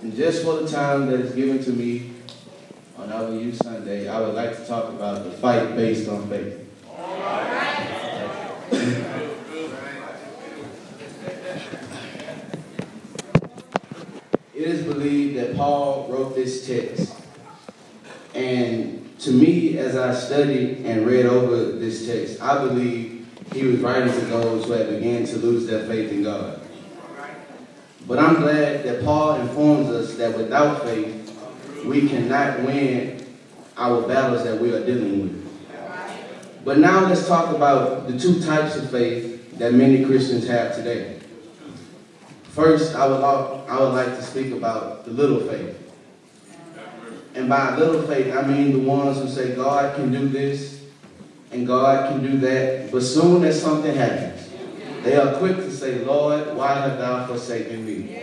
And just for the time that is given to me on our Youth Sunday, I would like to talk about the fight based on faith. It is believed that Paul wrote this text. And to me, as I studied and read over this text, I believe he was writing to those who had begun to lose their faith in God. But I'm glad that Paul informs us that without faith, we cannot win our battles that we are dealing with. But now let's talk about the two types of faith that many Christians have today. First, I would like to speak about the little faith. And by little faith, I mean the ones who say God can do this and God can do that, but soon as something happens, they are quick to say, Lord, why have thou forsaken me?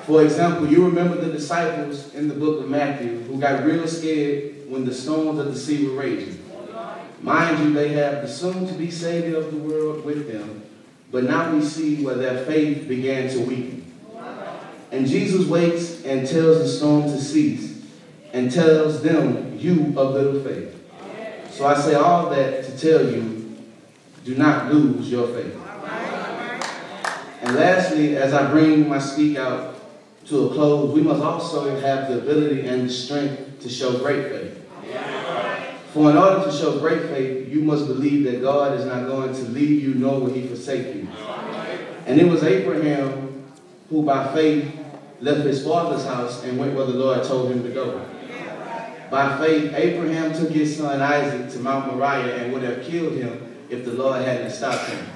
For example, you remember the disciples in the book of Matthew who got real scared when the storms of the sea were raging. Mind you, they have the soon-to-be Savior of the world with them, but now we see where their faith began to weaken. And Jesus waits and tells the storm to cease and tells them, you of little faith. So I say all that to tell you, do not lose your faith. And lastly, as I bring my speak out to a close, we must also have the ability and the strength to show great faith. For in order to show great faith, you must believe that God is not going to leave you, nor will he forsake you. And it was Abraham who by faith left his father's house and went where the Lord told him to go. By faith, Abraham took his son Isaac to Mount Moriah and would have killed him if the Lord hadn't stopped him.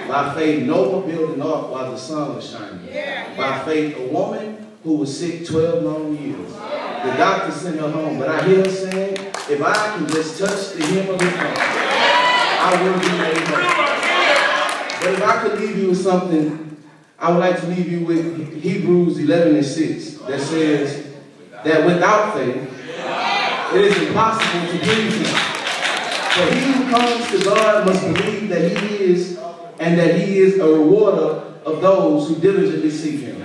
By faith, Noah built an ark while the sun was shining. By faith, a woman who was sick 12 long years. The doctor sent her home, but I hear her saying, if I can just touch the hem of his garment, I will be made whole. But if I could leave you with something, I would like to leave you with Hebrews 11:6 that says that without faith, it is impossible to please him. For he who comes to God must believe that he is, and that he is a rewarder of those who diligently seek him.